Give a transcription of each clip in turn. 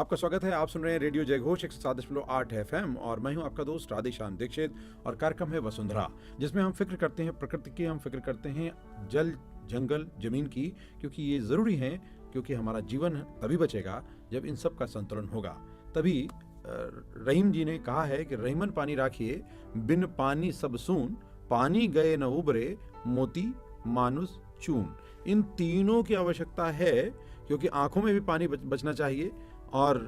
आपका स्वागत है। आप सुन रहे हैं रेडियो जयघोष 107.8 FM और मैं हूं आपका दोस्त राधेश्याम दीक्षित और कार्यक्रम है वसुंधरा, जिसमें हम फिक्र करते हैं प्रकृति की, हम फिक्र करते हैं जल जंगल जमीन की, क्योंकि ये ज़रूरी है, क्योंकि हमारा जीवन तभी बचेगा जब इन सब का संतुलन होगा। तभी रहीम जी ने कहा है कि रहीमन पानी राखिए, बिन पानी सब सून, पानी गए न उबरे, मोती मानुष चून। इन तीनों की आवश्यकता है, क्योंकि आंखों में भी पानी बचना चाहिए और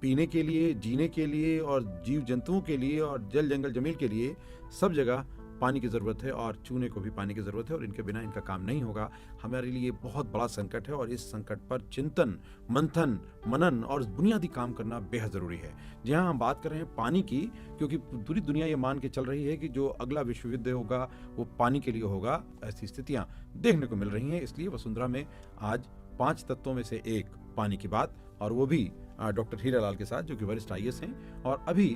पीने के लिए, जीने के लिए और जीव जंतुओं के लिए और जल जंगल जमीन के लिए सब जगह पानी की ज़रूरत है और चूने को भी पानी की ज़रूरत है और इनके बिना इनका काम नहीं होगा। हमारे लिए बहुत बड़ा संकट है और इस संकट पर चिंतन, मंथन, मनन और बुनियादी काम करना बेहद ज़रूरी है। जहाँ हम बात कर रहे हैं पानी की, क्योंकि पूरी दुनिया ये मान के चल रही है कि जो अगला विश्व युद्ध होगा वो पानी के लिए होगा। ऐसी स्थितियाँ देखने को मिल रही हैं। इसलिए वसुंधरा में आज 5 तत्वों में से एक पानी की बात, और वो भी डॉक्टर हीरालाल के साथ, जो कि वरिष्ठ IAS हैं और अभी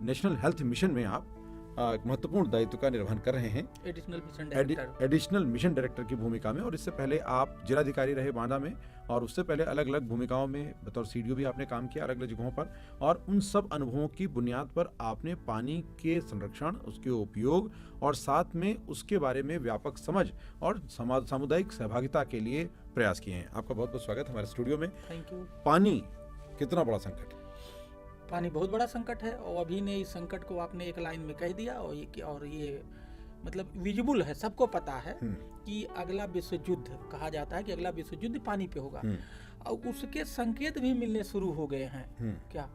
नेशनल हेल्थ मिशन में आप महत्वपूर्ण दायित्व का निर्वहन कर रहे हैं, एडिशनल मिशन डायरेक्टर की भूमिका में। और इससे पहले आप जिलाधिकारी रहे बांदा में, और उससे पहले अलग अलग भूमिकाओं में बतौर CDO भी आपने काम किया अलग अलग जगहों पर। और उन सब अनुभवों की बुनियाद पर आपने पानी के संरक्षण, उसके उपयोग और साथ में उसके बारे में व्यापक समझ और सामुदायिक सहभागिता के लिए प्रयास किए हैं। आपका बहुत बहुत स्वागत हमारे स्टूडियो में। Thank you. पानी कितना बड़ा संकट है? पानी बहुत बड़ा संकट है और अभी ने इस संकट को आपने एक लाइन में कह दिया। और ये मतलब विजिबल है, सबको पता है कि अगला विश्व युद्ध, कहा जाता है कि अगला विश्व युद्ध पानी पे होगा और उसके संकेत भी मिलने शुरू हो गए हैं। क्या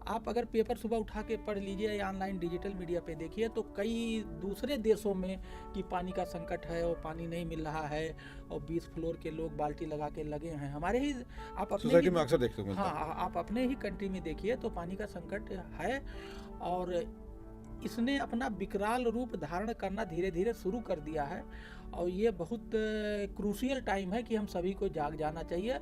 आप अगर पेपर सुबह उठा के पढ़ लीजिए या ऑनलाइन डिजिटल मीडिया पे देखिए तो कई दूसरे देशों में कि पानी का संकट है और पानी नहीं मिल रहा है और 20 फ्लोर के लोग बाल्टी लगा के लगे हैं। हमारे ही आप अपने सोसाइटी में अक्सर देखते हैं। हाँ, आप अपने ही कंट्री में देखिए तो पानी का संकट है और इसने अपना विकराल रूप धारण करना धीरे धीरे शुरू कर दिया है। और ये बहुत क्रूशियल टाइम है कि हम सभी को जाग जाना चाहिए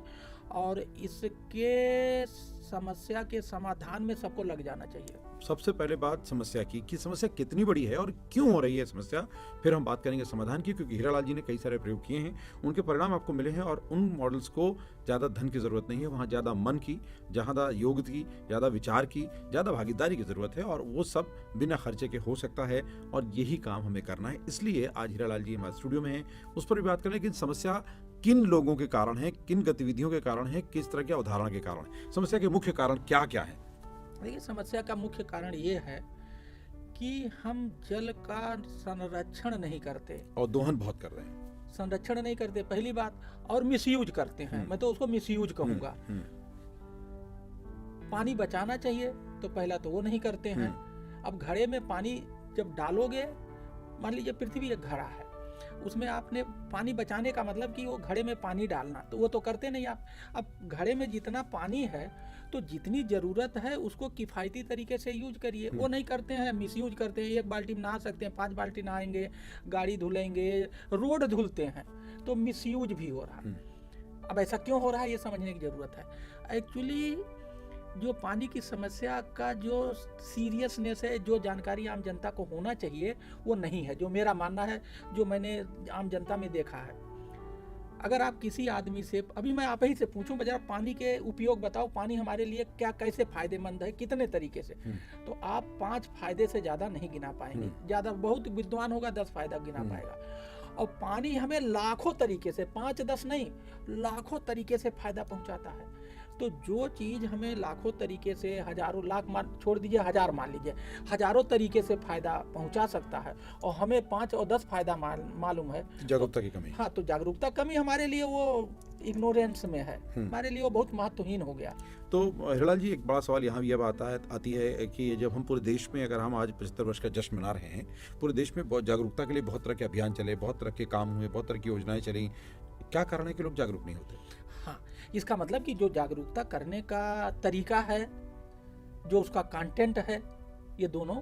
और इसके समस्या के समाधान में सबको लग जाना चाहिए। सबसे पहले बात समस्या की कि समस्या कितनी बड़ी है और क्यों हो रही है समस्या, फिर हम बात करेंगे समाधान की, क्योंकि हीरालाल जी ने कई सारे प्रयोग किए हैं, उनके परिणाम आपको मिले हैं। और उन मॉडल्स को ज़्यादा धन की ज़रूरत नहीं है, वहाँ ज़्यादा मन की, ज़्यादा योग की, ज़्यादा विचार की, ज़्यादा भागीदारी की ज़रूरत है और वो सब बिना खर्चे के हो सकता है और यही काम हमें करना है। इसलिए आज हीरालाल जी हमारे स्टूडियो में हैं, उस पर भी बात करें कि समस्या किन लोगों के कारण है, किन गतिविधियों के कारण है, किस तरह के उदाहरण के कारण है, समस्या के मुख्य कारण क्या क्या है। देखिए, समस्या का मुख्य कारण ये है कि हम जल का संरक्षण नहीं करते और दोहन बहुत कर रहे हैं। संरक्षण नहीं करते पहली बात, और मिसयूज करते हैं। मैं तो उसको मिसयूज कहूंगा। पानी बचाना चाहिए तो पहला तो वो नहीं करते हैं। अब घड़े में पानी जब डालोगे, मान लीजिए पृथ्वी एक घड़ा है, उसमें आपने पानी बचाने का मतलब कि वो घड़े में पानी डालना, तो वो तो करते नहीं आप। अब घड़े में जितना पानी है तो जितनी ज़रूरत है उसको किफ़ायती तरीके से यूज करिए। वो नहीं करते हैं, मिसयूज करते हैं। 1 बाल्टी में नहा सकते हैं, 5 बाल्टी नहाएंगे, गाड़ी धुलेंगे, रोड धुलते हैं, तो मिसयूज भी हो रहा है। अब ऐसा क्यों हो रहा है ये समझने की ज़रूरत है। एक्चुअली जो पानी की समस्या का जो सीरियसनेस है, जो जानकारी आम जनता को होना चाहिए, वो नहीं है, जो मेरा मानना है, जो मैंने आम जनता में देखा है। अगर आप किसी आदमी से, अभी मैं आप ही से पूछूं, जरा पानी के उपयोग बताओ, पानी हमारे लिए क्या कैसे फायदेमंद है, कितने तरीके से, तो आप 5 फायदे से ज़्यादा नहीं गिना पाएंगे। ज़्यादा बहुत विद्वान होगा 10 फायदा गिना पाएगा। और पानी हमें लाखों तरीके से, 5-10 नहीं, लाखों तरीके से फायदा पहुंचाता है। तो जो चीज़ हमें लाखों तरीके से, हजारों, लाख छोड़ दीजिए, 1000 मान लीजिए, हजारों तरीके से फायदा पहुंचा सकता है और हमें 5 और 10 फायदा मालूम है, जागरूकता की कमी। हाँ, तो जागरूकता कमी हमारे लिए वो इग्नोरेंस में है, हमारे लिए वो बहुत महत्वहीन हो गया। तो हीरालाल जी, एक बड़ा सवाल यहाँ भी अब आती है कि जब हम पूरे देश में, अगर हम आज 75 वर्ष का जश्न मना रहे हैं, पूरे देश में बहुत जागरूकता के लिए बहुत तरह के अभियान चले, बहुत तरह के काम हुए, बहुत तरह की योजनाएं चली, क्या कारण है कि लोग जागरूक नहीं होते? हाँ, इसका मतलब कि जो जागरूकता करने का तरीका है, जो उसका कंटेंट है, ये दोनों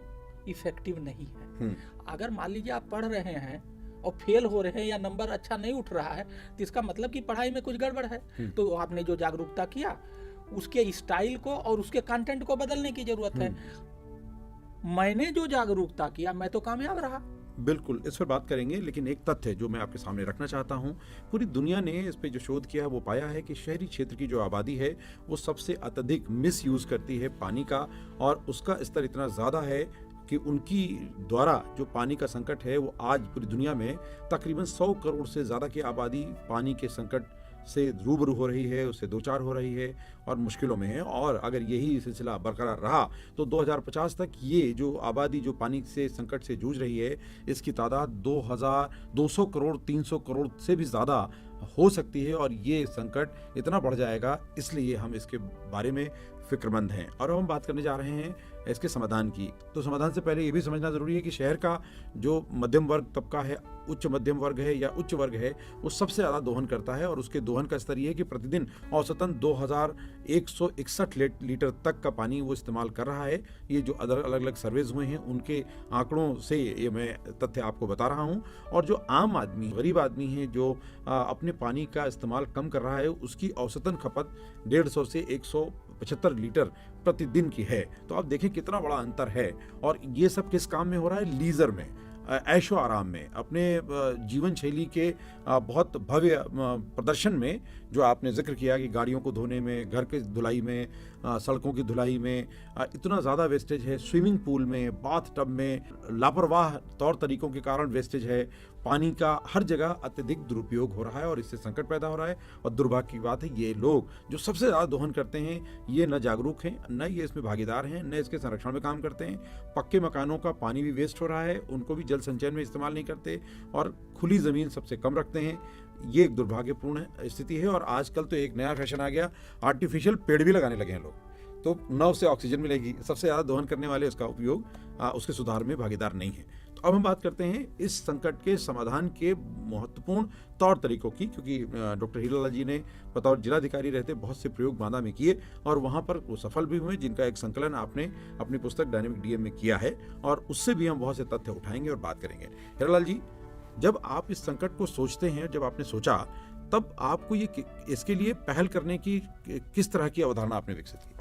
इफेक्टिव नहीं है। अगर मान लीजिए आप पढ़ रहे हैं और फेल हो रहे हैं या नंबर अच्छा नहीं उठ रहा है, तो इसका मतलब कि पढ़ाई में कुछ गड़बड़ है। तो आपने जो जागरूकता किया, उसके स्टाइल को और उसके कंटेंट को बदलने की जरूरत है। मैंने जो जागरूकता किया, मैं तो कामयाब रहा, बिल्कुल, इस पर बात करेंगे, लेकिन एक तथ्य जो मैं आपके सामने रखना चाहता हूँ, पूरी दुनिया ने इस पे जो शोध किया है वो पाया है कि शहरी क्षेत्र की जो आबादी है वो सबसे अत्यधिक मिसयूज़ करती है पानी का, और उसका स्तर इतना ज़्यादा है कि उनकी द्वारा जो पानी का संकट है वो आज पूरी दुनिया में तकरीबन 100 करोड़ से ज़्यादा की आबादी पानी के संकट से रूबरू हो रही है, उससे दो चार हो रही है और मुश्किलों में है। और अगर यही सिलसिला बरकरार रहा तो 2050 तक ये जो आबादी जो पानी से संकट से जूझ रही है, इसकी तादाद 2200 करोड़ 300 करोड़ से भी ज़्यादा हो सकती है, और ये संकट इतना बढ़ जाएगा। इसलिए हम इसके बारे में फिक्रमंद हैं और अब हम बात करने जा रहे हैं इसके समाधान की। तो समाधान से पहले ये भी समझना ज़रूरी है कि शहर का जो मध्यम वर्ग तबका है, उच्च मध्यम वर्ग है या उच्च वर्ग है, वो सबसे ज़्यादा दोहन करता है, और उसके दोहन का स्तर ये है कि प्रतिदिन औसतन 2161 लीटर तक का पानी वो इस्तेमाल कर रहा है। ये जो अलग अलग सर्वेज हुए हैं उनके आंकड़ों से ये मैं तथ्य आपको बता रहा हूँ। और जो आम आदमी, गरीब आदमी है जो अपने पानी का इस्तेमाल कम कर रहा है, उसकी औसतन खपत 150 से 175 लीटर प्रतिदिन की है। तो आप देखें कितना बड़ा अंतर है। और ये सब किस काम में हो रहा है? लीजर में, ऐशो आराम में, अपने जीवन शैली के बहुत भव्य प्रदर्शन में, जो आपने जिक्र किया कि गाड़ियों को धोने में, घर के धुलाई में, सड़कों की धुलाई में इतना ज़्यादा वेस्टेज है, स्विमिंग पूल में, बाथ टब में लापरवाह तौर तरीकों के कारण वेस्टेज है, पानी का हर जगह अत्यधिक दुरुपयोग हो रहा है और इससे संकट पैदा हो रहा है। और दुर्भाग्य की बात है, ये लोग जो सबसे ज़्यादा दोहन करते हैं ये न जागरूक हैं, न ये इसमें भागीदार हैं, न इसके संरक्षण में काम करते हैं। पक्के मकानों का पानी भी वेस्ट हो रहा है, उनको भी जल संचयन में इस्तेमाल नहीं करते, और खुली ज़मीन सबसे कम रखते हैं। ये एक दुर्भाग्यपूर्ण स्थिति है। और आजकल तो एक नया फैशन आ गया, आर्टिफिशियल पेड़ भी लगाने लगे हैं लोग, तो न उससे ऑक्सीजन मिलेगी। सबसे ज़्यादा दोहन करने वाले उसका उपयोग उसके सुधार में भागीदार नहीं है। तो अब हम बात करते हैं इस संकट के समाधान के महत्वपूर्ण तौर तरीकों की, क्योंकि डॉक्टर हीरालाल जी ने बतौर जिलाधिकारी रहते बहुत से प्रयोग बांदा में किए और वहाँ पर वो सफल भी हुए, जिनका एक संकलन आपने अपनी पुस्तक डायनेमिक डीएम में किया है, और उससे भी हम बहुत से तथ्य उठाएंगे और बात करेंगे। हीरालाल जी, जब आप इस संकट को सोचते हैं, जब आपने सोचा, तब आपको ये इसके लिए पहल करने की किस तरह की अवधारणा आपने विकसित की?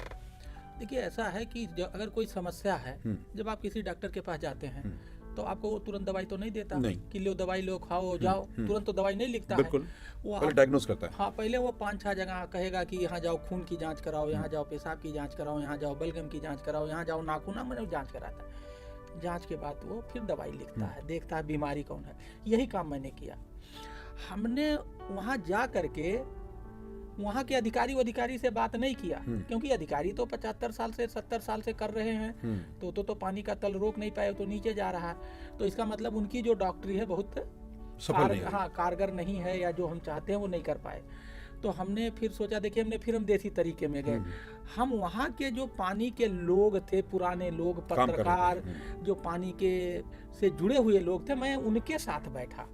देखिए, ऐसा है कि अगर कोई समस्या है, जब आप किसी डॉक्टर के पास जाते हैं तो आपको वो तुरंत दवाई तो नहीं देता नहीं। कि लो दवाई लो, खाओ, जाओ, तुरंत तो दवाई नहीं लिखता बिल्कुल। है। वो पहले डायग्नोस करता है। हाँ, पहले वो 5-6 जगह कहेगा कि यहाँ जाओ खून की जांच कराओ, यहाँ जाओ पेशाब की जांच कराओ, यहाँ जाओ बलगम की जांच कराओ, यहाँ जाओ नाखून मैंने जांच कराता है। जांच के बाद वो फिर दवाई लिखता है, देखता है बीमारी कौन है। यही काम मैंने किया। हमने वहाँ जा करके वहाँ के अधिकारी से बात नहीं किया, क्योंकि अधिकारी तो 75 साल से 70 साल से कर रहे हैं, तो पानी का तल रोक नहीं पाए, तो नीचे जा रहा है। तो इसका मतलब उनकी जो डॉक्टरी है बहुत कारगर नहीं है, या जो हम चाहते हैं वो नहीं कर पाए। तो हमने फिर सोचा, देखिए हम देसी तरीके में गए। हम वहाँ के जो पानी के लोग थे, पुराने लोग, पत्रकार, जो पानी के से जुड़े हुए लोग थे, मैं उनके साथ बैठा।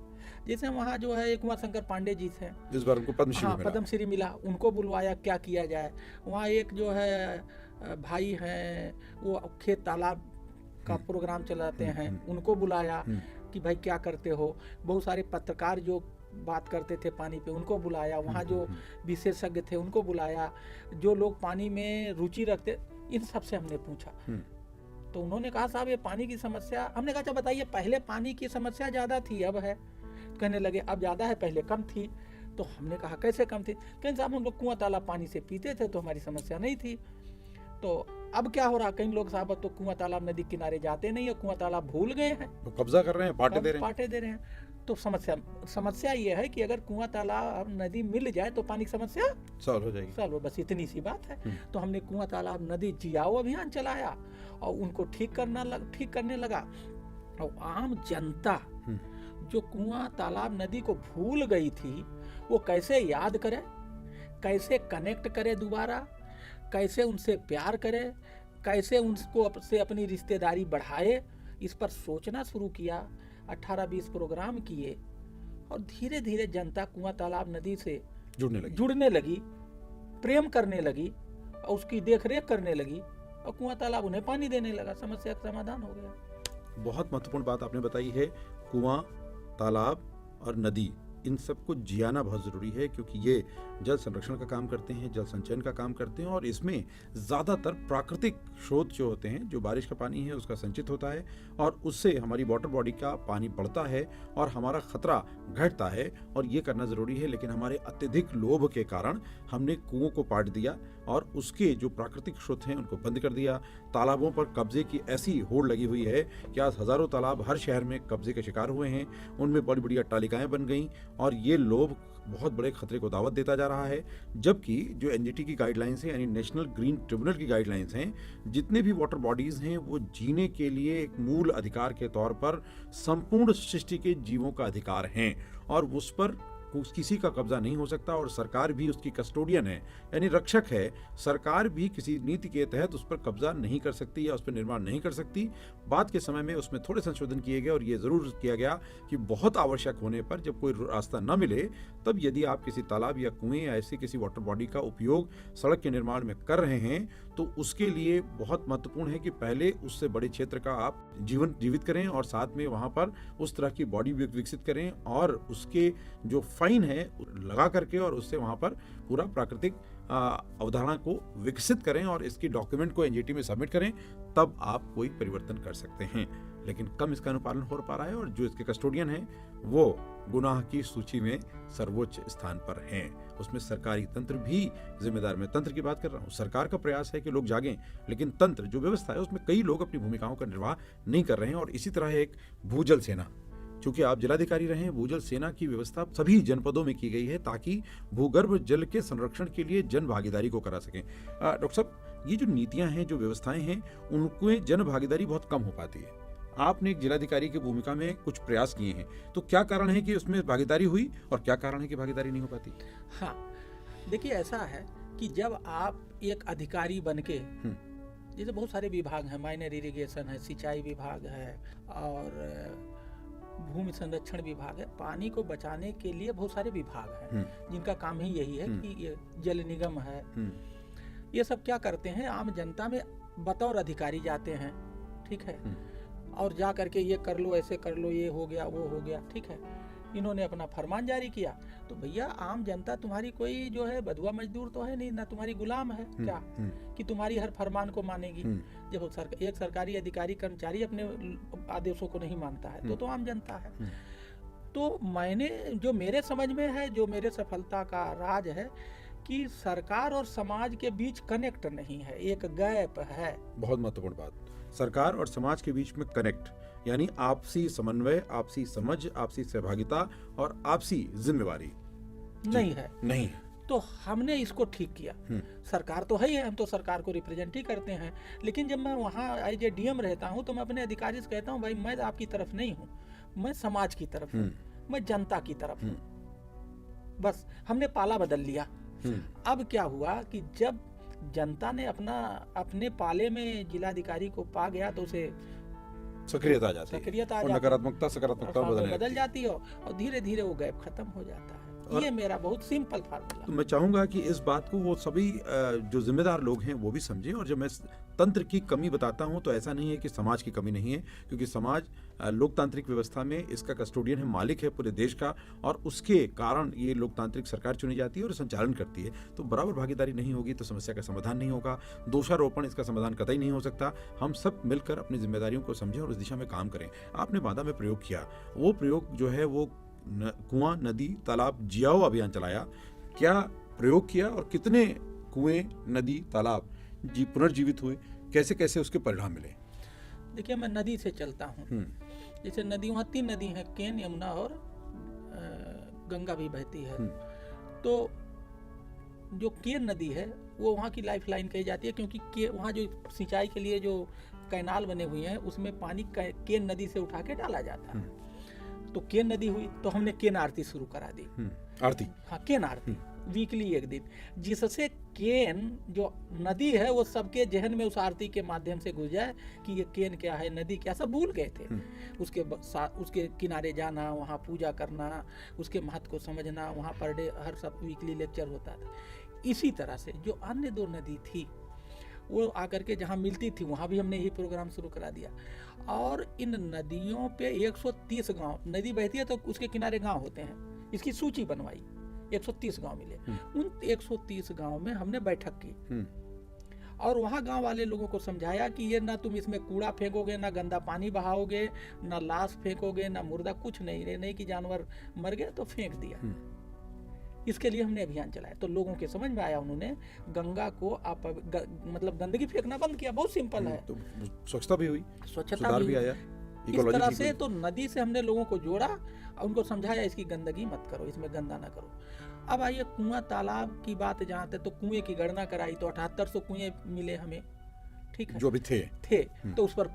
जैसे वहाँ जो है कुमार शंकर पांडे जी थे, इस बार उनको पद्मश्री मिला, उनको बुलवाया, क्या किया जाए। वहाँ एक जो है भाई हैं, वो खेत तालाब का प्रोग्राम चलाते हैं, उनको बुलाया कि भाई क्या करते हो। बहुत सारे पत्रकार जो बात करते थे पानी पे, उनको बुलाया। वहाँ जो विशेषज्ञ थे उनको बुलाया। जो लोग पानी में रुचि रखते, इन सब से हमने पूछा। तो उन्होंने कहा, साहब ये पानी की समस्या। हमने कहा, अच्छा बताइए, पहले पानी की समस्या ज़्यादा थी, अब है? कहने लगे, अब ज़्यादा है, पहले कम थी। तो हमने कहा, कैसे कम थी? कहने, साहब हम लोग कुआं तालाब पानी से पीते थे तो हमारी समस्या नहीं थी। तो अब क्या हो रहा, कई लोग साहब तो कुआं तालाब नदी किनारे जाते नहीं है, कुआं तालाब भूल गए हैं, तो कब्जा कर रहे हैं, पाटे दे रहे हैं। तो समस्या ये है कि अगर कुआं तालाब नदी मिल जाए तो पानी की समस्या सॉल्व हो जाएगी। सॉल्व, बस इतनी सी बात है। तो हमने कुआं तालाब नदी जियाओ अभियान चलाया और उनको ठीक करने लगा। और आम जनता जो कुआं तालाब नदी को भूल गई थी, वो कैसे याद करे, कैसे कनेक्ट करे दोबारा, कैसे उनसे प्यार करे, कैसे उनको से अपनी रिश्तेदारी बढ़ाए, इस पर सोचना शुरू किया। 18-20 प्रोग्राम किए और धीरे धीरे जनता कुआं तालाब नदी से जुड़ने लगी, प्रेम करने लगी और उसकी देखरेख करने लगी, और कुआं तालाब उन्हें पानी देने लगा। समस्या का समाधान हो गया। बहुत महत्वपूर्ण बात आपने बताई है। कुआं, तालाब और नदी, इन सबको जियाना बहुत ज़रूरी है, क्योंकि ये जल संरक्षण का काम करते हैं, जल संचयन का काम करते हैं, और इसमें ज़्यादातर प्राकृतिक स्रोत जो होते हैं, जो बारिश का पानी है उसका संचित होता है, और उससे हमारी वाटर बॉडी का पानी बढ़ता है और हमारा खतरा घटता है, और ये करना ज़रूरी है। लेकिन हमारे अत्यधिक लोभ के कारण हमने कुओं को पाट दिया और उसके जो प्राकृतिक स्रोत हैं उनको बंद कर दिया। तालाबों पर कब्जे की ऐसी होड़ लगी हुई है कि आज हज़ारों तालाब हर शहर में कब्जे के शिकार हुए हैं, उनमें बड़ी बड़ी अट्टालिकाएँ बन गईं, और ये लोभ बहुत बड़े खतरे को दावत देता जा रहा है। जबकि जो एनजीटी की गाइडलाइंस हैं, यानी नेशनल ग्रीन ट्रिब्यूनल की गाइडलाइंस हैं, जितने भी वाटर बॉडीज़ हैं वो जीने के लिए एक मूल अधिकार के तौर पर संपूर्ण सृष्टि के जीवों का अधिकार हैं, और उस पर किसी का कब्जा नहीं हो सकता, और सरकार भी उसकी कस्टोडियन है, यानी रक्षक है। सरकार भी किसी नीति के तहत उस पर कब्जा नहीं कर सकती या उस पर निर्माण नहीं कर सकती। बाद के समय में उसमें थोड़े संशोधन किए गए, और ये ज़रूर किया गया कि बहुत आवश्यक होने पर, जब कोई रास्ता न मिले, तब यदि आप किसी तालाब या कुएं या ऐसी किसी वाटर बॉडी का उपयोग सड़क के निर्माण में कर रहे हैं, तो उसके लिए बहुत महत्वपूर्ण है कि पहले उससे बड़े क्षेत्र का आप जीवित करें, और साथ में वहाँ पर उस तरह की बॉडी विकसित करें, और उसके जो फाइन है लगा करके, और उससे वहाँ पर पूरा प्राकृतिक अवधारणा को विकसित करें, और इसकी डॉक्यूमेंट को एनजीटी में सबमिट करें, तब आप कोई परिवर्तन कर सकते हैं। लेकिन कम इसका अनुपालन हो पा रहा है, और जो इसके कस्टोडियन हैं वो गुनाह की सूची में सर्वोच्च स्थान पर हैं। उसमें सरकारी तंत्र भी जिम्मेदार। मैं तंत्र की बात कर रहा हूँ। सरकार का प्रयास है कि लोग जागें, लेकिन तंत्र जो व्यवस्था है उसमें कई लोग अपनी भूमिकाओं का निर्वाह नहीं कर रहे हैं। और इसी तरह एक भूजल सेना, चूंकि आप जिलाधिकारी रहे हैं, भूजल सेना की व्यवस्था सभी जनपदों में की गई है, ताकि भूगर्भ जल के संरक्षण के लिए जन भागीदारी को करा सकें। डॉक्टर साहब, ये जो नीतियां हैं, जो व्यवस्थाएं हैं, उनमें जन भागीदारी बहुत कम हो पाती है। आपने एक जिलाधिकारी की भूमिका में कुछ प्रयास किए हैं, तो क्या कारण है कि उसमें भागीदारी हुई, और क्या कारण है कि भागीदारी नहीं हो पाती? हाँ, देखिए ऐसा है कि जब आप एक अधिकारी बन के, जैसे बहुत सारे विभाग हैं, माइनर इरिगेशन है, सिंचाई विभाग है, और भूमि संरक्षण विभाग है, पानी को बचाने के लिए बहुत सारे विभाग हैं जिनका काम ही यही है कि ये जल निगम है, ये सब क्या करते हैं, आम जनता में बतौर अधिकारी जाते हैं, ठीक है, और जा करके ये कर लो, ऐसे कर लो, ये हो गया, वो हो गया, ठीक है। इन्होंने अपना फरमान जारी किया, तो भैया आम जनता तुम्हारी कोई जो है बधुआ मजदूर तो है नहीं ना, तुम्हारी गुलाम है क्या कि तुम्हारी हर फरमान को मानेगी। जब एक सरकारी अधिकारी कर्मचारी अपने आदेशों को नहीं मानता है तो आम जनता है। तो मैंने जो मेरे समझ में है, जो मेरे सफलता का राज है, कि सरकार और समाज के बीच कनेक्ट नहीं है, एक गैप है। बहुत महत्वपूर्ण बात, सरकार और समाज के बीच में कनेक्ट, यानी आपसी समन्वय, आपसी समझ, आपसी सहभागिता और आपसी जिम्मेवारी नहीं है। नहीं, तो हमने इसको ठीक किया। सरकार तो है ही है, हम तो सरकार को रिप्रेजेंट ही करते हैं, लेकिन जब मैं वहाँ एज ए डीएम रहता हूँ तो मैं अपने अधिकारी से कहता हूँ, भाई मैं आपकी तरफ नहीं हूँ, मैं समाज की तरफ हूँ, मैं जनता की तरफ हूँ। बस हमने पाला बदल लिया। अब क्या हुआ कि जब जनता ने अपने पाले में जिलाधिकारी को पा गया, तो उसे सक्रियता आ जाती है, नकारात्मकता सकारात्मकता बदल जाती है, और धीरे धीरे वो गैप खत्म हो जाता है। ये मेरा बहुत सिंपल फार्मूला। तो मैं चाहूंगा कि इस बात को वो सभी जो जिम्मेदार लोग हैं वो भी समझें। और जब मैं तंत्र की कमी बताता हूं तो ऐसा नहीं है कि समाज की कमी नहीं है, क्योंकि समाज लोकतांत्रिक व्यवस्था में इसका कस्टोडियन है, मालिक है पूरे देश का, और उसके कारण ये लोकतांत्रिक सरकार चुनी जाती है और संचालन करती है। तो बराबर भागीदारी नहीं होगी तो समस्या का समाधान नहीं होगा, दोषारोपण इसका समाधान कतई नहीं हो सकता। हम सब मिलकर अपनी जिम्मेदारियों को समझें और उस दिशा में काम करें। आपने बांदा में प्रयोग किया, वो प्रयोग जो है वो कुआं, नदी, तालाब जियाओ अभियान चलाया। क्या प्रयोग किया और कितने कुएं, नदी, तालाब पुनर्जीवित हुए, कैसे कैसे उसके परिणाम मिले? देखिए, मैं नदी से चलता हूँ। जैसे नदी, वहाँ 3 नदी हैं, केन, यमुना और गंगा भी बहती है। तो जो केन नदी है वो वहाँ की लाइफ लाइन कही जाती है, क्योंकि वहाँ जो सिंचाई के लिए जो कैनाल बने हुए हैं उसमें पानी केन नदी से उठा के डाला जाता है। तो केन नदी हुई तो हमने केन आरती शुरू करा दी। आरती? हाँ, केन आरती वीकली एक दिन, जिससे केन जो नदी है वो सबके जहन में उस आरती के माध्यम से घुस जाए कि ये केन क्या है, नदी क्या, सब भूल गए थे। उसके किनारे जाना, वहाँ पूजा करना, उसके महत्व को समझना, वहाँ पर डे हर सब वीकली लेक्चर होता था। इसी तरह से जो अन्य 2 नदी थी वो आकर के जहाँ मिलती थी वहाँ भी हमने यही प्रोग्राम शुरू करा दिया। और इन नदियों पे 130 गांव, नदी बहती है तो उसके किनारे गांव होते हैं, इसकी सूची बनवाई, 130 गांव मिले। उन 130 गांव में हमने बैठक की और वहाँ गांव वाले लोगों को समझाया कि ये ना तुम इसमें कूड़ा फेंकोगे, ना गंदा पानी बहाओगे, ना लाश फेंकोगे, ना मुर्दा, कुछ नहीं कि जानवर मर गए तो फेंक दिया। इसके लिए हमने अभियान चलाया तो लोगों के समझ में आया, उन्होंने गंगा को मतलब गंदगी फेंकना बंद किया। बहुत सिंपल है। तो स्वच्छता भी हुई, स्वच्छता सुधार भी आया, इस तरह से। तो नदी से हमने लोगों को जोड़ा और उनको समझाया इसकी गंदगी मत करो, इसमें गंदा ना करो। अब आइए कुआं तालाब की बात जहाँ तक, तो कुएं की गणना कराई तो 7800 कुएं मिले हमें, ठीक है, जो भी थे। तो उस पर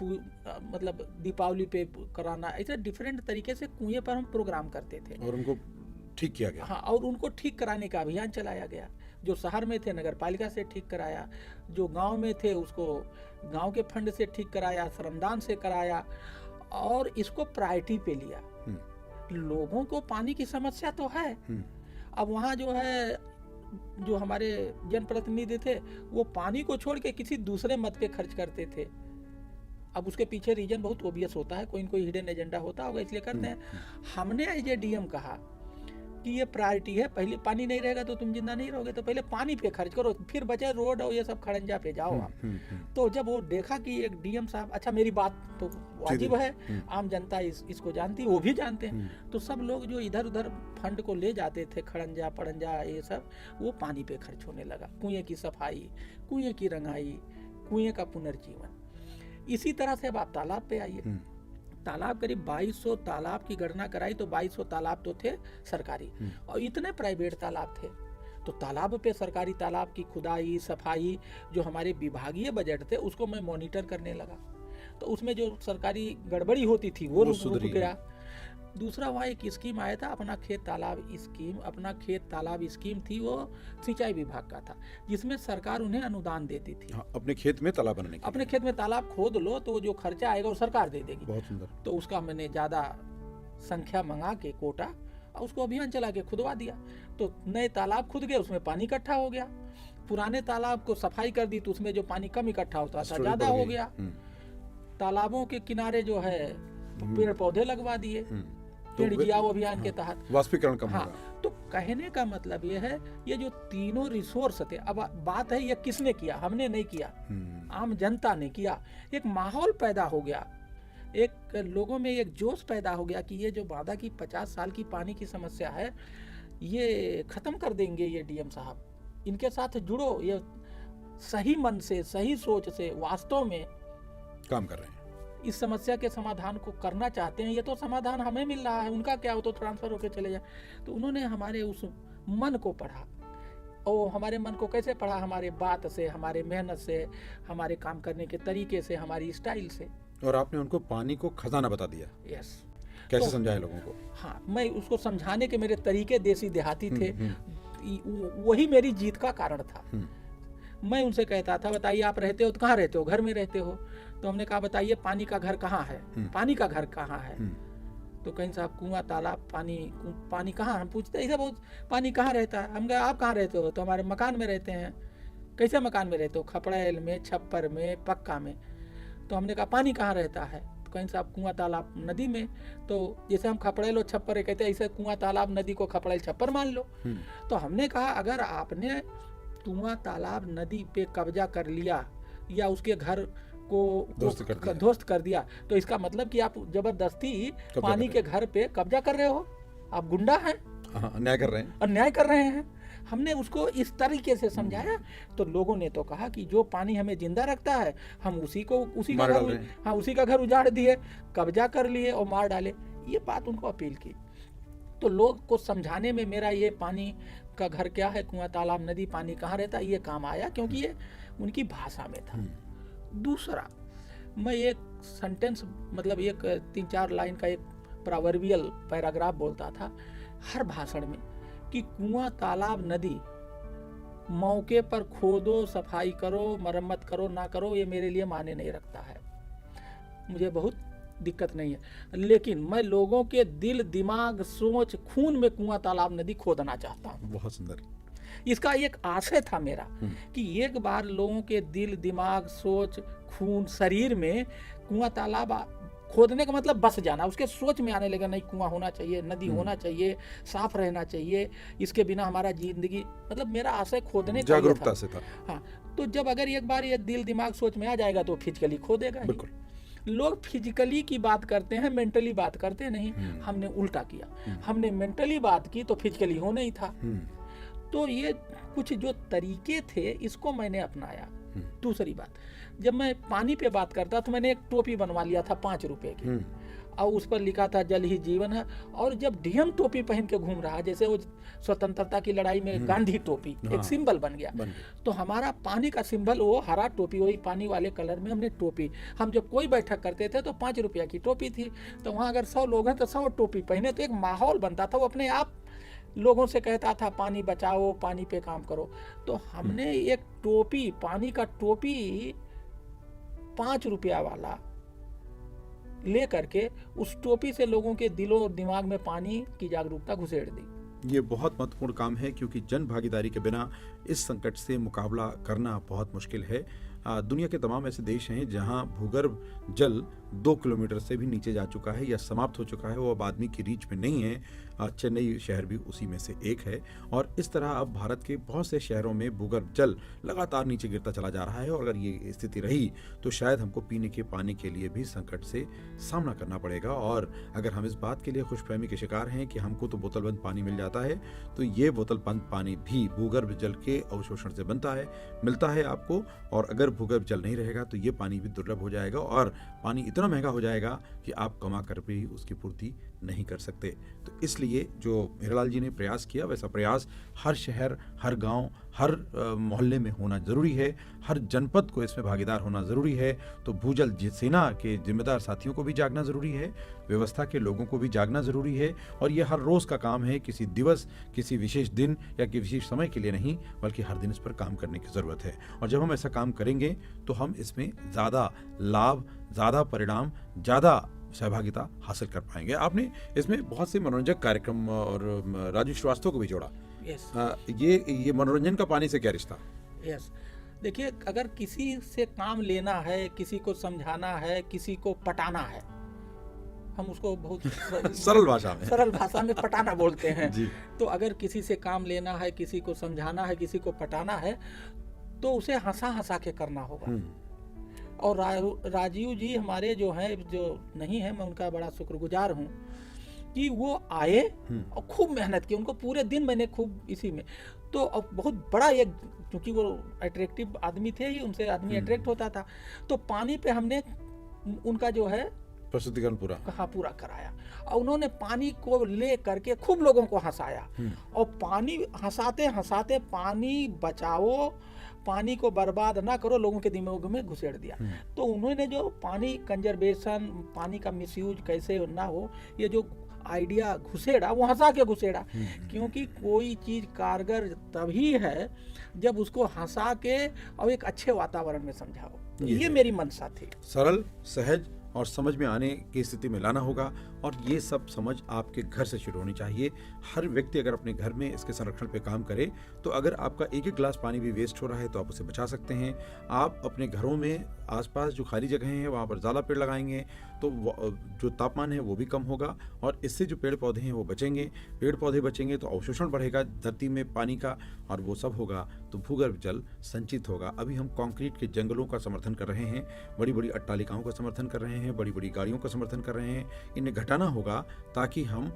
मतलब दीपावली पे कराना, ऐसे डिफरेंट तरीके से कुएं पर हम प्रोग्राम करते थे और उनको ठीक किया गया। हाँ, और उनको ठीक कराने का अभियान चलाया गया। जो शहर में थे नगर पालिका से ठीक कराया, जो गांव में थे उसको गांव के फंड से ठीक कराया, श्रमदान से कराया और इसको प्रायोरिटी पे लिया। लोगों को पानी की समस्या तो है। अब वहाँ जो है, जो हमारे जनप्रतिनिधि थे वो पानी को छोड़ के किसी दूसरे मत पे खर्च करते थे। अब उसके पीछे रीजन बहुत ओबियस होता है, कोई न कोई हिडन एजेंडा होता होगा, इसलिए करते हैं। हमने एज ए डीएम कहा कि ये प्रायोरिटी है, पहले पानी नहीं रहेगा तो तुम जिंदा नहीं रहोगे, तो पहले पानी पे खर्च करो, फिर बचे रोड और ये सब खड़ंजा पे जाओ आप। तो जब वो देखा कि एक डीएम साहब, अच्छा मेरी बात तो वाजिब है, आम जनता इसको जानती है, वो भी जानते हैं, तो सब लोग जो इधर उधर फंड को ले जाते थे, खड़ंजा पड़ंजा ये सब, वो पानी पे खर्च होने लगा। कुएं की सफाई, कुएं की रंगाई, कुएं का पुनर्जीवन। इसी तरह से अब आप तालाब पे आइए। तालाब करीब 2200 तालाब की गणना कराई तो 2200 तालाब तो थे सरकारी और इतने प्राइवेट तालाब थे। तो तालाब पे, सरकारी तालाब की खुदाई सफाई, जो हमारे विभागीय बजट थे उसको मैं मॉनिटर करने लगा। तो उसमें जो सरकारी गड़बड़ी होती थी वो रुक गया। दूसरा वहाँ एक स्कीम आया था, अपना खेत तालाब स्कीम। अपना खेत तालाब स्कीम थी, वो सिंचाई विभाग का था, जिसमें सरकार उन्हें अनुदान देती थी। हाँ, अपने खेत में तालाब बनाने के अपने खेत में तालाब खोद लो तो जो खर्चा आएगा वो सरकार दे देगी। बहुत सुंदर। तो उसका मैंने ज़्यादा संख्या मंगा के कोटा और उसको अभियान चला के खुदवा दिया। तो नए तालाब खुद गए, उसमें पानी इकट्ठा हो गया। पुराने तालाब को सफाई कर दी तो उसमें जो पानी कम इकट्ठा होता था ज़्यादा हो गया। तालाबों के किनारे जो है पेड़ पौधे लगवा दिए, पेड़ जियाओ अभियान के तहत, वाष्पीकरण कम होगा। तो कहने का मतलब ये है, ये जो तीनों रिसोर्स थे, अब बात है ये किसने किया, हमने नहीं किया, आम जनता ने किया। एक माहौल पैदा हो गया, एक लोगों में एक जोश पैदा हो गया कि ये जो बादा की 50 साल की पानी की समस्या है ये खत्म कर देंगे ये डीएम साहब, इनके साथ जुड़ो, ये सही मन से, सही सोच से वास्तव में काम कर रहे हैं, इस समस्या के समाधान को करना चाहते हैं। ये तो समाधान हमें मिल रहा है, उनका क्या, हो तो ट्रांसफर होकर चले जाए। तो उन्होंने हमारे उस मन को पढ़ा, और हमारे मन को कैसे पढ़ा, हमारे बात से, हमारे मेहनत से, हमारे काम करने के तरीके से, हमारी स्टाइल से। और आपने उनको पानी को खजाना बता दिया। यस। कैसे समझाए लोगों को? हाँ, मैं उसको समझाने के मेरे तरीके देसी देहाती थे, वही मेरी जीत का कारण था। मैं उनसे कहता था, बताइए आप रहते हो तो कहाँ रहते हो, घर में रहते हो? तो हमने कहा बताइए पानी का घर कहाँ है, पानी का घर कहाँ है? तो कहीं साहब कुआं तालाब पानी कहाँ, हम पूछते ऐसा बहुत, पानी कहाँ रहता है? हम कहे आप कहाँ रहते हो? तो हमारे मकान में रहते हैं। कैसे मकान में रहते हो? खपड़ैल में, छप्पर में, पक्का में। तो हमने कहा पानी कहाँ रहता है? तो कहीं साहब कुआं तालाब नदी में। तो जैसे हम खपड़ैल और छप्पर कहते हैं, ऐसे कुआं तालाब नदी को खपड़ैल छप्पर मान लो। तो हमने कहा अगर आपने कुआं तालाब नदी पे कब्जा कर लिया या उसके घर को ध्वस्त कर दिया, तो इसका मतलब कि आप जबरदस्ती पानी के घर पे कब्जा कर रहे हो, आप गुंडा हैं, अन्याय कर रहे हैं, अन्याय कर रहे हैं। हमने उसको इस तरीके से समझाया। तो लोगों ने तो कहा कि जो पानी हमें जिंदा रखता है हम उसी का घर उजाड़ दिए, कब्जा कर लिए और मार डाले। ये बात उनको अपील की। तो लोग को समझाने में मेरा ये पानी का घर क्या है, कुआं तालाब नदी पानी कहाँ रहता है, ये काम आया, क्योंकि ये उनकी भाषा में था। दूसरा, मैं एक सेंटेंस, मतलब एक 3-4 लाइन का एक प्रोवर्बियल पैराग्राफ बोलता था हर भाषण में कि कुआं तालाब नदी मौके पर खोदो, सफाई करो, मरम्मत करो ना करो, ये मेरे लिए मायने नहीं रखता है, मुझे बहुत दिक्कत नहीं है, लेकिन मैं लोगों के दिल, दिमाग, सोच, खून में कुआं तालाब नदी खोदना चाहता हूँ। बहुत सुंदर। इसका एक आशय था मेरा कि एक बार लोगों के दिल, दिमाग, सोच, खून, शरीर में कुआं तालाब खोदने का मतलब बस जाना, उसके सोच में आने लगा नहीं कुआं होना चाहिए, नदी होना चाहिए, साफ रहना चाहिए, इसके बिना हमारा जिंदगी, मतलब मेरा आशय खोदने का ये जागरूकता था। से था। हाँ, तो जब अगर एक बार ये दिल दिमाग सोच में आ जाएगा तो फिजिकली खोदेगा ही। बिल्कुल। लोग फिजिकली की बात करते हैं, मेंटली बात करते नहीं। हमने उल्टा किया, हमने मेंटली बात की तो फिजिकली हो नहीं था। तो ये कुछ जो तरीके थे इसको मैंने अपनाया। दूसरी बात, जब मैं पानी पे बात करता तो मैंने एक टोपी बनवा लिया था 5 रुपए की, और उस पर लिखा था जल ही जीवन है। और जब डीएम टोपी पहन के घूम रहा, जैसे वो स्वतंत्रता की लड़ाई में गांधी टोपी एक सिंबल बन गया, तो हमारा पानी का सिंबल वो हरा टोपी, वही पानी वाले कलर में हमने टोपी। हम जब कोई बैठक करते थे तो 5 रुपया की टोपी थी, तो वहाँ अगर 100 लोग हैं तो 100 टोपी पहने, तो एक माहौल बनता था। वो अपने आप लोगों से कहता था पानी बचाओ, पानी पे काम करो। तो हमने एक टोपी, पानी का टोपी 5 रुपया वाला ले करके उस टोपी से लोगों के दिलों और दिमाग में पानी की जागरूकता घुसेड़ दी। ये बहुत महत्वपूर्ण काम है, क्योंकि जन भागीदारी के बिना इस संकट से मुकाबला करना बहुत मुश्किल है। दुनिया के तमाम ऐसे देश हैं जहां भूगर्भ जल 2 किलोमीटर से भी नीचे जा चुका है या समाप्त हो चुका है, वो अब आदमी की रीच में नहीं है। चेन्नई शहर भी उसी में से एक है। और इस तरह अब भारत के बहुत से शहरों में भूगर्भ जल लगातार नीचे गिरता चला जा रहा है, और अगर ये स्थिति रही तो शायद हमको पीने के पानी के लिए भी संकट से सामना करना पड़ेगा। और अगर हम इस बात के लिए खुशफहमी के शिकार हैं कि हमको तो बोतलबंद पानी मिल जाता है, तो ये बोतलबंद पानी भी भूगर्भ जल के अवशोषण से बनता है, मिलता है आपको। और अगर भूगर्भ जल नहीं रहेगा तो ये पानी भी दुर्लभ हो जाएगा, और पानी इतना महंगा हो जाएगा कि आप कमा कर भी उसकी पूर्ति नहीं कर सकते। तो इसलिए जो हीरालाल जी ने प्रयास किया, वैसा प्रयास हर शहर, हर गांव, हर मोहल्ले में होना जरूरी है। हर जनपद को इसमें भागीदार होना जरूरी है। तो भूजल सेना के जिम्मेदार साथियों को भी जागना जरूरी है, व्यवस्था के लोगों को भी जागना जरूरी है। और ये हर रोज का काम है, किसी दिवस, किसी विशेष दिन या किसी विशेष समय के लिए नहीं, बल्कि हर दिन इस पर काम करने की जरूरत है। और जब हम ऐसा काम करेंगे तो हम इसमें ज्यादा लाभ, ज्यादा परिणाम, ज्यादा सहभागिता हासिल कर पाएंगे। आपने इसमें बहुत से मनोरंजक कार्यक्रम और राजू श्रीवास्तव को भी जोड़ा। यस, ये मनोरंजन का पानी से क्या रिश्ता? यस, देखिए, अगर किसी से काम लेना है, किसी को समझाना है, किसी को पटाना है, हम उसको बहुत सरल भाषा में पटाना बोलते हैं जी। तो अगर किसी से काम लेना है, किसी को समझाना है, किसी को पटाना है, तो उसे हंसा हंसा के करना होगा। और राजीव जी हमारे जो हैं, जो नहीं है, मैं उनका बड़ा शुक्रगुजार हूँ कि वो आए और खूब मेहनत की। उनको पूरे दिन मैंने खूब इसी में, तो अब बहुत बड़ा एक, क्योंकि वो अट्रैक्टिव आदमी थे ही, उनसे आदमी अट्रैक्ट होता था, तो पानी पे हमने उनका जो है प्रस्तुतिकरण पूरा कराया। और उन्होंने पानी को ले करके खूब लोगों को हंसाया, और पानी हंसाते हंसाते पानी बचाओ, पानी को बर्बाद ना करो, लोगों के दिमाग में घुसेड़ दिया। तो उन्होंने जो पानी कंजर्वेशन, पानी का मिसयूज कैसे ना हो, ये जो आइडिया घुसेड़ा, वो हंसा के घुसेड़ा। क्योंकि कोई चीज कारगर तभी है जब उसको हंसा के और एक अच्छे वातावरण में समझाओ। ये मेरी मंशा थी। सरल, सहज और समझ में आने की स्थिति में लाना होगा, और ये सब समझ आपके घर से शुरू होनी चाहिए। हर व्यक्ति अगर अपने घर में इसके संरक्षण पे काम करे, तो अगर आपका एक एक गिलास पानी भी वेस्ट हो रहा है तो आप उसे बचा सकते हैं। आप अपने घरों में आसपास जो खाली जगह हैं वहाँ पर ज़्यादा पेड़ लगाएंगे तो जो तापमान है वो भी कम होगा, और इससे जो पेड़ पौधे हैं वो बचेंगे। पेड़ पौधे बचेंगे तो अवशोषण बढ़ेगा धरती में पानी का, और वो सब होगा तो भूगर्भ जल संचित होगा। अभी हम कंक्रीट के जंगलों का समर्थन कर रहे हैं, बड़ी बड़ी अट्टालिकाओं का समर्थन कर रहे हैं, बड़ी बड़ी गाड़ियों का समर्थन कर रहे हैं। इन्हें घटाना होगा ताकि हम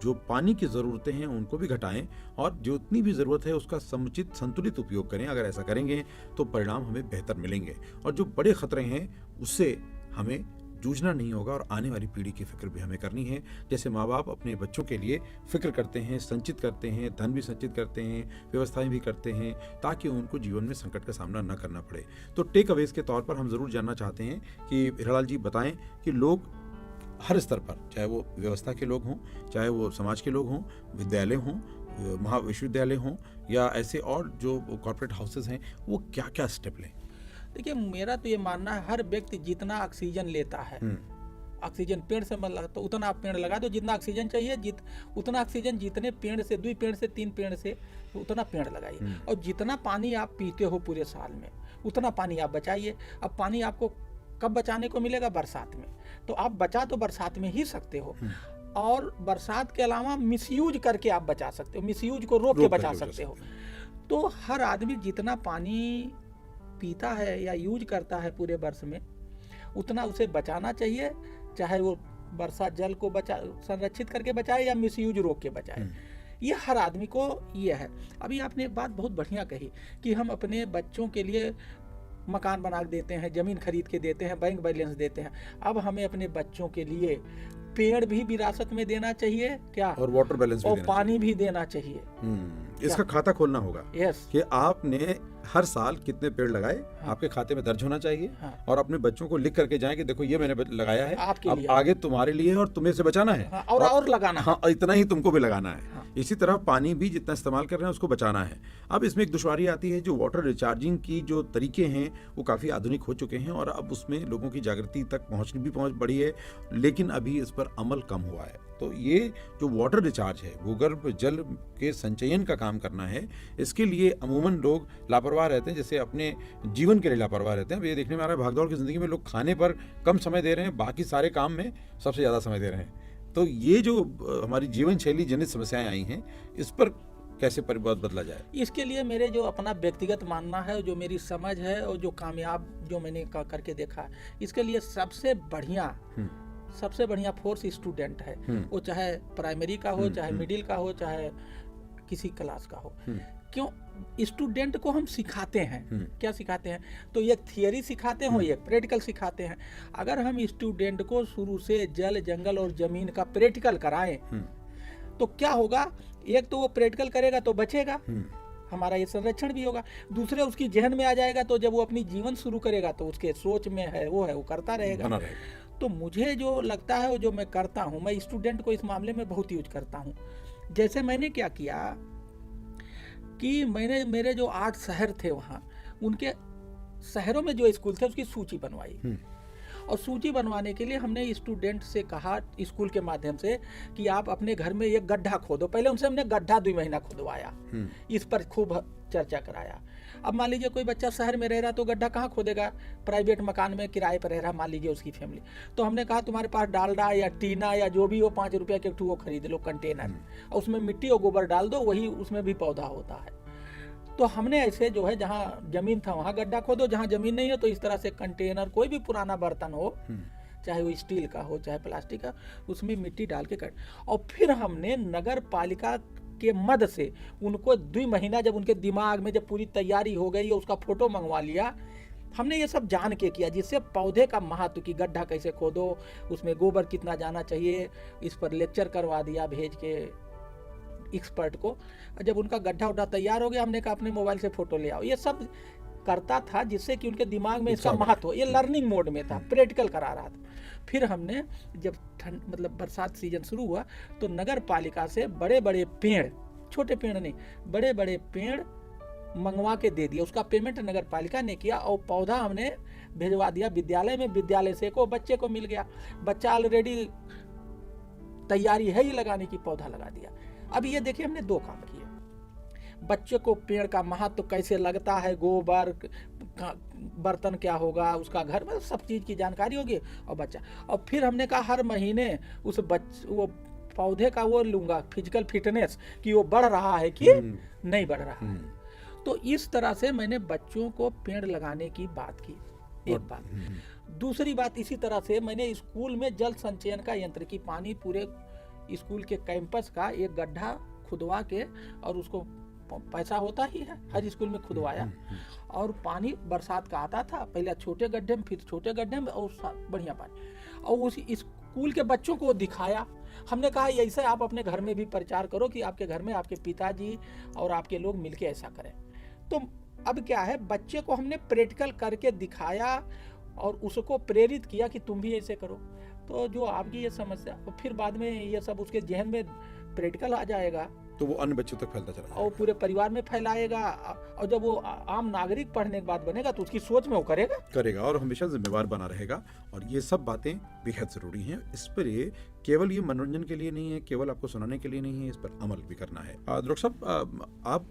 जो पानी की ज़रूरतें हैं उनको भी घटाएं, और जो इतनी भी ज़रूरत है उसका समुचित संतुलित उपयोग करें। अगर ऐसा करेंगे तो परिणाम हमें बेहतर मिलेंगे, और जो बड़े खतरे हैं उससे हमें जूझना नहीं होगा। और आने वाली पीढ़ी की फिक्र भी हमें करनी है। जैसे माँ बाप अपने बच्चों के लिए फिक्र करते हैं, संचित करते हैं, धन भी संचित करते हैं, व्यवस्थाएं भी करते हैं, ताकि उनको जीवन में संकट का सामना न करना पड़े। तो टेक अवेज के तौर पर हम ज़रूर जानना चाहते हैं कि हीरालाल जी बताएं कि लोग हर स्तर पर, चाहे वो व्यवस्था के लोग हों, चाहे वो समाज के लोग हों, विद्यालय हों, महाविश्वविद्यालय हों, या ऐसे और जो कॉर्पोरेट हाउसेज हैं, वो क्या क्या स्टेप लें? देखिए, मेरा तो ये मानना है, हर व्यक्ति जितना ऑक्सीजन लेता है, ऑक्सीजन पेड़ से मतलब तो उतना आप पेड़ लगा दो, जितना ऑक्सीजन चाहिए उतना ऑक्सीजन जितने पेड़ से, 2 पेड़ से, 3 पेड़ से, उतना पेड़ लगाइए। और जितना पानी आप पीते हो पूरे साल में, उतना पानी आप बचाइए। अब पानी आपको कब बचाने को मिलेगा? बरसात में। तो आप बचा तो बरसात में ही सकते हो, और बरसात के अलावा मिसयूज करके आप बचा सकते हो, मिसयूज को रोक के बचा सकते हो। तो हर आदमी जितना पानी पीता है या यूज करता है पूरे वर्ष में, उतना उसे बचाना चाहिए, चाहे वो वर्षा जल को संरक्षित करके बचाए या मिसयूज रोक के बचाए। ये हर आदमी को ये है। अभी आपने एक बात बहुत बढ़िया कही कि हम अपने बच्चों के लिए मकान बना देते हैं, जमीन खरीद के देते हैं, बैंक बैलेंस देते हैं। अब हमें अपने बच्चों के लिए पेड़ भी विरासत में देना चाहिए क्या, और वाटर बैलेंस और पानी भी देना चाहिए। इसका खाता खोलना होगा यस, कि आपने हर साल कितने पेड़ लगाए, आपके खाते में दर्ज होना चाहिए। और अपने बच्चों को लिख करके जाएं कि देखो ये मैंने लगाया है, अब आगे तुम्हारे लिए और तुम्हें से बचाना है, और लगाना, हाँ इतना ही तुमको भी लगाना है। इसी तरह पानी भी जितना इस्तेमाल कर रहे हैं उसको बचाना है। अब इसमें एक दुश्वारी आती है, जो वाटर रिचार्जिंग की जो तरीके हैं वो काफ़ी आधुनिक हो चुके हैं और अब उसमें लोगों की जागृति तक पहुँच बढ़ी है, लेकिन अभी इस पर अमल कम हुआ है। तो ये जो वाटर रिचार्ज है, भूगर्भ जल के संचयन का काम करना है, इसके लिए अमूमन लोग लापरवाह रहते हैं, जैसे अपने जीवन के लिए लापरवाह रहते हैं। अब ये देखने में आ रहा है भागदौड़ की ज़िंदगी में लोग खाने पर कम समय दे रहे हैं, बाकी सारे काम में सबसे ज़्यादा समय दे रहे हैं। तो ये जो हमारी जीवन शैली जनित समस्याएं आई हैं, इस पर कैसे परिवर्तन बदला जाए? इसके लिए मेरे जो अपना व्यक्तिगत मानना है, जो मेरी समझ है और जो कामयाब जो मैंने करके देखा है, इसके लिए सबसे बढ़िया फोर्स स्टूडेंट है। वो चाहे प्राइमरी का हो, चाहे मिडिल का हो, चाहे किसी क्लास का हो। क्यों? स्टूडेंट को हम सिखाते हैं, क्या सिखाते हैं? तो एक थियरी सिखाते हैं, एक प्रैक्टिकल सिखाते हैं। अगर हम स्टूडेंट को शुरू से जल, जंगल और जमीन का प्रैक्टिकल कराएं तो क्या होगा? एक तो वो प्रैक्टिकल करेगा तो बचेगा, हमारा ये संरक्षण भी होगा। दूसरे उसकी जहन में आ जाएगा, तो जब वो अपनी जीवन शुरू करेगा तो उसके सोच में है वो करता रहेगा। तो मुझे जो लगता है वो जो मैं करता हूँ, मैं स्टूडेंट को इस मामले में बहुत यूज करता हूँ। जैसे मैंने क्या किया कि मैंने मेरे जो 8 शहर थे वहाँ, उनके शहरों में जो स्कूल थे उसकी सूची बनवाई। और सूची बनवाने के लिए हमने स्टूडेंट से कहा स्कूल के माध्यम से कि आप अपने घर में एक गड्ढा खोदो। पहले उनसे हमने गड्ढा 2 महीना खुदवाया, इस पर खूब चर्चा कराया। अब मान लीजिए कोई बच्चा शहर में रह रहा तो गड्ढा कहाँ खोदेगा? प्राइवेट मकान में किराए पर रह रहा, मान लीजिए उसकी फैमिली। तो हमने कहा तुम्हारे पास डालडा या टीना या जो भी हो, 5 रुपया के वो खरीद लो कंटेनर, और उसमें मिट्टी और गोबर डाल दो, वही उसमें भी पौधा होता है। तो हमने ऐसे जो है, जहाँ जमीन था वहाँ गड्ढा खोदो, जहाँ जमीन नहीं हो तो इस तरह से कंटेनर, कोई भी पुराना बर्तन हो, चाहे वो स्टील का हो चाहे प्लास्टिक का, उसमें मिट्टी डाल के और फिर हमने नगर पालिका के मद से उनको 2 महीना, जब उनके दिमाग में जब पूरी तैयारी हो गई, उसका फोटो मंगवा लिया। हमने ये सब जान के किया, जिससे पौधे का महत्व की गड्ढा कैसे खोदो, उसमें गोबर कितना जाना चाहिए, इस पर लेक्चर करवा दिया भेज के एक्सपर्ट को। जब उनका गड्ढा उड्ढा तैयार हो गया, हमने कहा अपने मोबाइल से फोटो ले आओ। ये सब करता था जिससे कि उनके दिमाग में इसका महत्व हो। ये लर्निंग मोड में था, प्रैक्टिकल करा रहा था। फिर हमने जब बरसात सीजन शुरू हुआ तो नगर पालिका से बड़े बड़े पेड़, छोटे पेड़ नहीं, बड़े बड़े पेड़ मंगवा के दे दिया। उसका पेमेंट नगर पालिका ने किया और पौधा हमने भिजवा दिया विद्यालय में। विद्यालय से को बच्चे को मिल गया, बच्चा ऑलरेडी तैयारी है ही लगाने की, पौधा लगा दिया। अब ये देखिए हमने 2 काम किए। बच्चे को पेड़ का महत्व कैसे लगता है, गोबर बर्तन क्या होगा, उसका घर में सब चीज की जानकारी होगी, और बच्चा। और फिर हमने कहा हर महीने उस वो पौधे का वो लूंगा फिजिकल फिटनेस, कि वो बढ़ रहा है कि नहीं बढ़ रहा है। तो इस तरह से मैंने बच्चों को पेड़ लगाने की बात की, एक बात। दूसरी बात, इसी तरह से मैंने स्कूल में जल संचयन का यंत्र की पानी पूरे स्कूल के कैंपस का एक गड्ढा खुदवा के, और उसको पैसा होता ही है, हर स्कूल में खुदवाया, और पानी बरसात का आता था, पहले छोटे गड्ढे में, फिर छोटे गड्ढे में, और बढ़िया पानी। और उस स्कूल के बच्चों को दिखाया। हमने कहा ऐसे आप अपने घर में भी प्रचार करो कि आपके घर में आपके पिताजी और आपके लोग मिलके ऐसा करें। तो अब क्या है, बच्चे को हमने प्रैक्टिकल करके दिखाया और उसको प्रेरित किया कि तुम भी ऐसे करो। तो जो आपकी ये समस्या, और फिर बाद में ये सब उसके जहन में प्रैक्टिकल आ जाएगा, तो वो अन्य बच्चों तक फैलता चला और पूरे परिवार में फैलाएगा। और जब वो आम नागरिक पढ़ने के बाद बनेगा तो उसकी सोच में वो करेगा और हमेशा जिम्मेवार बना रहेगा। और ये सब बातें बेहद ज़रूरी हैं। इस पर ये केवल ये मनोरंजन के लिए नहीं है, केवल आपको सुनाने के लिए नहीं है, इस पर अमल भी करना है। डॉक्टर साहब, आप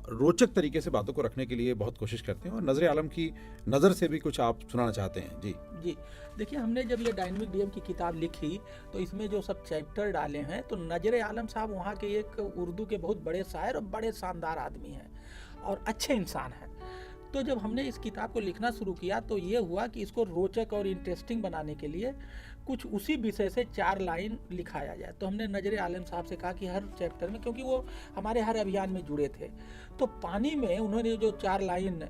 रोचक तरीके से बातों को रखने के लिए बहुत कोशिश करते हैं और नजर आलम की नज़र से भी कुछ आप सुनाना चाहते हैं। जी जी, देखिए हमने जब ये डायनेमिक डीएम की किताब लिखी तो इसमें जो सब चैप्टर डाले हैं, तो नजर आलम साहब वहाँ के एक उर्दू के बहुत बड़े शायर और बड़े शानदार आदमी हैं और अच्छे इंसान हैं। तो जब हमने इस किताब को लिखना शुरू किया तो ये हुआ कि इसको रोचक और इंटरेस्टिंग बनाने के लिए कुछ उसी विषय से 4 लाइन लिखाया जाए। तो हमने नजर आलम साहब से कहा कि हर चैप्टर में, क्योंकि वो हमारे हर अभियान में जुड़े थे, तो पानी में उन्होंने जो 4 लाइन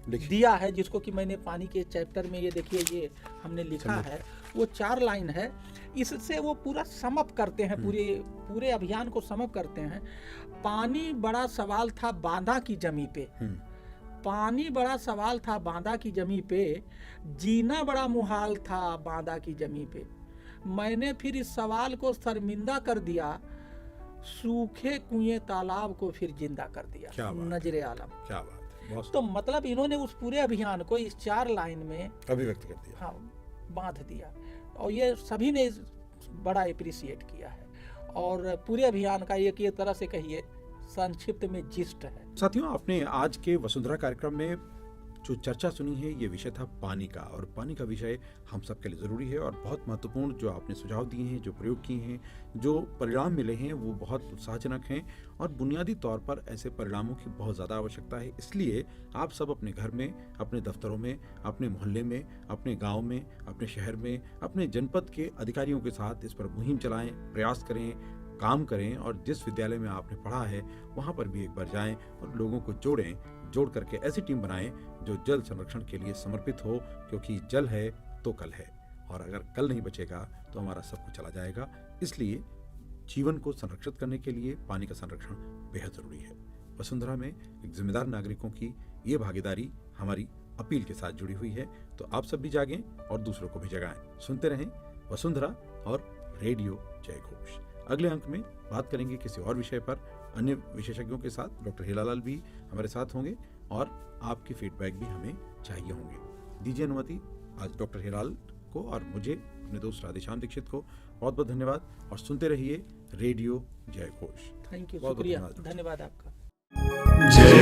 दिया है, जिसको कि मैंने पानी के चैप्टर में ये देखिए ये हमने लिखा है, वो 4 लाइन है। इससे वो पूरा समअप करते हैं, पूरे अभियान को समअप करते हैं। पानी बड़ा सवाल था बांदा की जमी पे, पानी बड़ा सवाल था बांदा की जमी पे, जीना बड़ा मुहाल था बांदा की जमी पे, मैंने फिर इस सवाल को शर्मिंदा कर दिया, सूखे कुएं तालाब को फिर जिंदा कर दिया। नजर आलम, क्या बात है। तो मतलब इन्होंने उस पूरे अभियान को इस 4 लाइन में अभिव्यक्त कर दिया, हाँ, बांध दिया, और ये सभी ने बड़ा अप्रिशिएट किया है। और पूरे अभियान का एक तरह से कहिए संक्षिप्त में जिस्ट है। साथियों, आपने आज के वसुंधरा कार्यक्रम में जो चर्चा सुनी है, ये विषय था पानी का, और पानी का विषय हम सबके लिए ज़रूरी है और बहुत महत्वपूर्ण। जो आपने सुझाव दिए हैं, जो प्रयोग किए हैं, जो परिणाम मिले हैं, वो बहुत उत्साहजनक हैं और बुनियादी तौर पर ऐसे परिणामों की बहुत ज़्यादा आवश्यकता है। इसलिए आप सब अपने घर में, अपने दफ्तरों में, अपने मोहल्ले में, अपने गाँव में, अपने शहर में, अपने जनपद के अधिकारियों के साथ इस पर मुहिम चलाएं, प्रयास करें, काम करें, और जिस विद्यालय में आपने पढ़ा है वहाँ पर भी एक बार जाएं और लोगों को जोड़ करके ऐसी टीम बनाएं जो जल संरक्षण के लिए समर्पित हो, क्योंकि जल है तो कल है, और अगर कल नहीं बचेगा तो हमारा सब कुछ चला जाएगा। इसलिए जीवन को संरक्षित करने के लिए पानी का संरक्षण बेहद जरूरी है। वसुंधरा में एक जिम्मेदार नागरिकों की ये भागीदारी हमारी अपील के साथ जुड़ी हुई है, तो आप सब भी जागें और दूसरों को भी जगाएं। सुनते रहें वसुंधरा और रेडियो जय घोष। अगले अंक में बात करेंगे किसी और विषय पर, अन्य विशेषज्ञों के साथ। डॉक्टर हीरालाल भी हमारे साथ होंगे और आपकी फीडबैक भी हमें चाहिए होंगे। दीजिए अनुमति आज डॉक्टर हीरालाल को और मुझे, अपने दोस्त राधेश्याम दीक्षित को बहुत बहुत धन्यवाद, और सुनते रहिए रेडियो जय घोष। थैंक यू, शुक्रिया, धन्यवाद आपका। जय